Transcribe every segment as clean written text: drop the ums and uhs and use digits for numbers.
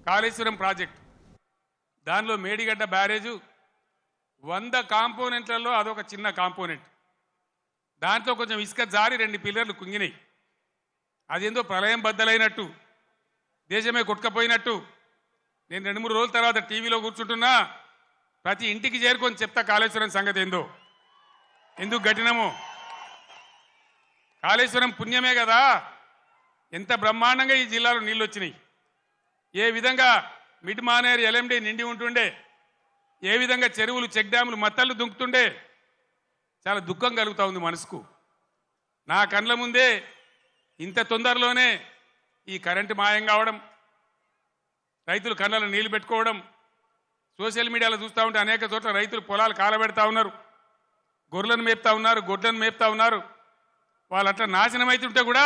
Kaleshwaram project దానిలో Medigadda barrage 100 కాంపోనెంట్లలో అదొక చిన్న కాంపోనెంట్. దాంట్లో కొంచెం ఇసుక జారి 2 పిల్లర్లు కుంగినాయి. అదేందో ప్రళయం బద్దలైనట్టు దేశమే కొట్టుకపోయినట్టు నేను 2-3 రోజుల తర్వాత టీవీలో కూర్చుంటున్నా. ప్రతి ఇంటికి చేరుకొని చెప్తా కాళేశ్వరం సంగతి ఏందో, ఎందుకు గట్టినమో. కాళేశ్వరం పుణ్యమే కదా ఎంత బ్రహ్మాండంగా ఈ జిల్లాలో నీళ్ళు వచ్చినాయి. ఏ విధంగా మిడ్ మానేరు ఎల్ఎండి నిండి ఉంటుండే, ఏ విధంగా చెరువులు చెక్ డ్యాములు మత్తళ్ళు దుంకుతుండే. చాలా దుఃఖం కలుగుతూ ఉంది మనసుకు. నా కండ్ల ముందే ఇంత తొందరలోనే ఈ కరెంటు మాయం కావడం, రైతులు కళ్ళలో నీళ్లు పెట్టుకోవడం, సోషల్ మీడియాలో చూస్తూ ఉంటే అనేక చోట్ల రైతులు పొలాలు కాలబెడతా ఉన్నారు, గొర్రెలను మేపుతా ఉన్నారు, గొడ్లను మేపుతా ఉన్నారు. వాళ్ళు అట్లా నాశనం అవుతుంటే కూడా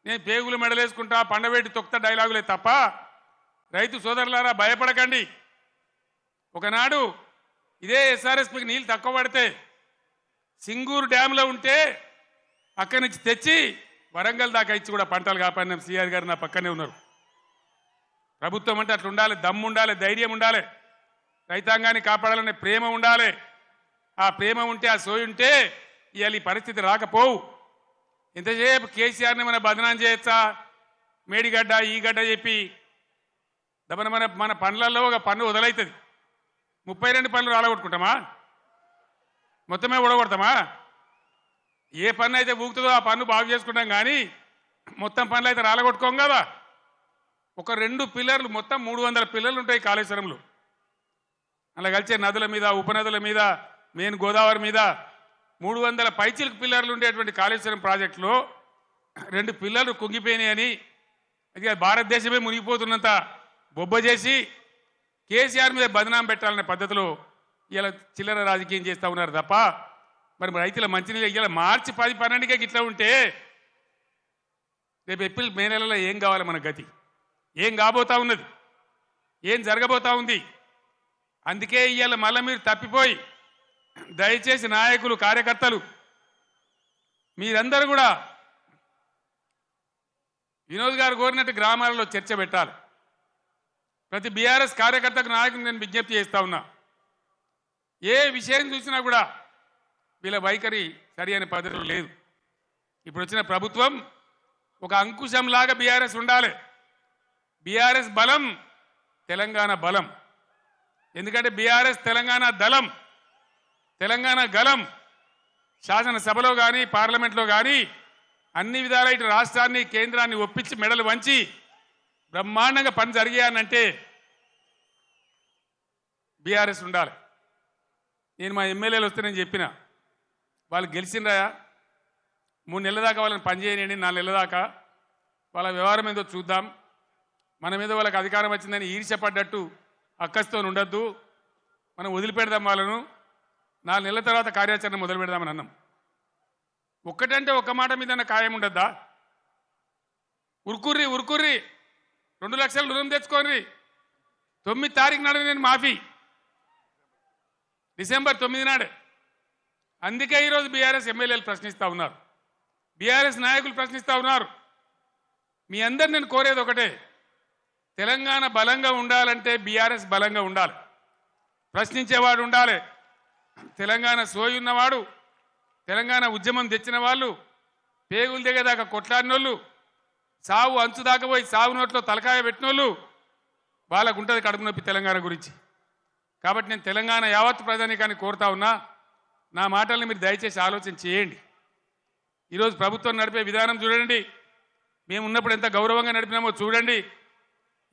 నేను పేగులు మెడలేసుకుంటా పండవేటి తొక్త డైలాగులే తప్ప రైతు సోదరులారా భయపడకండి. ఒకనాడు ఇదే ఎస్ఆర్ఎస్పీకి నీళ్ళు తక్కువ పడితే సింగూరు డ్యాంలో ఉంటే అక్కడి నుంచి తెచ్చి వరంగల్ దాకా ఇచ్చి కూడా పంటలు కాపాడిన సిఆర్ గారు నా పక్కనే ఉన్నారు. ప్రభుత్వం అంటే అట్లా ఉండాలి, దమ్ము ఉండాలి, ధైర్యం ఉండాలి, రైతాంగాన్ని కాపాడాలనే ప్రేమ ఉండాలి. ఆ ప్రేమ ఉంటే, ఆ సోయి ఉంటే ఇవాళ ఈ పరిస్థితి రాకపోవు. ఎంతసేపు కేసీఆర్ని మన బదనాం చేయొచ్చా, మేడిగడ్డ ఈ గడ్డ చెప్పి దమన మన పనులలో ఒక పన్ను వదలవుతుంది. 32 పనులు రాలగొట్టుకుంటామా, మొత్తమే ఊడగొడతామా? ఏ పన్ను అయితే ఊగుతుందో ఆ పన్ను బాగు చేసుకుంటాం, కానీ మొత్తం పనులు అయితే రాలగొట్టుకోం కదా. ఒక 2 పిల్లర్లు మొత్తం 300 పిల్లర్లు ఉంటాయి కాళేశ్వరంలో. అలా కలిసే నదుల మీద, ఉపనదుల మీద, మెయిన్ గోదావరి మీద 300 పైచిలకు పిల్లర్లు ఉండేటువంటి కాళేశ్వరం ప్రాజెక్టులో 2 పిల్లర్లు కుంగిపోయినాయని అది భారతదేశమే మునిగిపోతున్నంత బొబ్బ చేసి కేసీఆర్ మీద బదనాం పెట్టాలనే పద్ధతిలో ఇలా చిల్లర రాజకీయం చేస్తూ ఉన్నారు తప్ప మరి రైతుల మంచినీళ్ళు ఇలా మార్చి 10-12కే ఇట్లా ఉంటే రేపు ఏప్రిల్ మే నెలలో ఏం కావాలి మన గతి? ఏం కాబోతా ఉన్నది? ఏం జరగబోతా ఉంది? అందుకే ఇవాళ మళ్ళీ మీరు తప్పిపోయి దయచేసి నాయకులు, కార్యకర్తలు మీరందరూ కూడా వినోద్ గారు కోరినట్టు గ్రామాలలో చర్చ పెట్టాలి. ప్రతి బీఆర్ఎస్ కార్యకర్తకు, నాయకులు నేను విజ్ఞప్తి చేస్తా ఉన్నా, ఏ విషయం చూసినా కూడా వీళ్ళ వైఖరి సరి అయిన పద్ధతిలో లేదు. ఇప్పుడు వచ్చిన ప్రభుత్వం ఒక అంకుశంలాగా బీఆర్ఎస్ ఉండాలి. బీఆర్ఎస్ బలం తెలంగాణ బలం. ఎందుకంటే బీఆర్ఎస్ తెలంగాణ దళం, తెలంగాణ గలం. శాసనసభలో కానీ పార్లమెంట్లో కానీ అన్ని విధాల ఇటు రాష్ట్రాన్ని, కేంద్రాన్ని ఒప్పించి మెడలు వంచి బ్రహ్మాండంగా పని జరిగాయనంటే బీఆర్ఎస్ ఉండాలి. నేను మా ఎమ్మెల్యేలు వస్తే నేను చెప్పిన వాళ్ళు గెలిచిండ్రా 3 నెలల దాకా వాళ్ళని పనిచేయనండి, 4 నెలల దాకా వాళ్ళ వ్యవహారం ఏదో చూద్దాం, మన మీద వాళ్ళకి అధికారం వచ్చిందని ఈర్ష్యపడ్డట్టు అక్కస్తో ఉండొద్దు, మనం వదిలిపెడదాం వాళ్ళను, 4 నెలల తర్వాత కార్యాచరణ మొదలు పెడదామని అన్నాం. ఒక్కటంటే ఒక్క మాట మీద ఖాయం ఉండద్దా? ఉరుకుర్రి 2 లక్షలు రుణం తెచ్చుకోండి, 9 తారీఖు నాడు నేను మాఫీ, డిసెంబర్ 9 నాడే. అందుకే ఈరోజు బీఆర్ఎస్ ఎమ్మెల్యేలు ప్రశ్నిస్తూ ఉన్నారు, బీఆర్ఎస్ నాయకులు ప్రశ్నిస్తూ ఉన్నారు. మీ అందరు నేను కోరేది ఒకటే, తెలంగాణ బలంగా ఉండాలంటే బీఆర్ఎస్ బలంగా ఉండాలి, ప్రశ్నించేవాడు ఉండాలి. తెలంగాణ సోయి ఉన్నవాడు, తెలంగాణ ఉద్యమం తెచ్చిన వాళ్ళు, పేగులు దిగేదాకా కొట్లాడినోళ్ళు, సావు అంచు దాకా పోయి సావు నోట్లో తలకాయ పెట్టినోళ్ళు, వాళ్ళకు ఉంటుంది కడుపు నొప్పి తెలంగాణ గురించి. కాబట్టి నేను తెలంగాణ యావత్ ప్రజానీకాన్ని కోరుతా ఉన్నా, నా మాటల్ని మీరు దయచేసి ఆలోచన చేయండి. ఈరోజు ప్రభుత్వం నడిపే విధానం చూడండి, మేము ఉన్నప్పుడు ఎంత గౌరవంగా నడిపినామో చూడండి,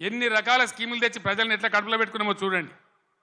ఎన్ని రకాల స్కీములు తెచ్చి ప్రజల్ని ఎట్లా కడుపులో పెట్టుకున్నామో చూడండి.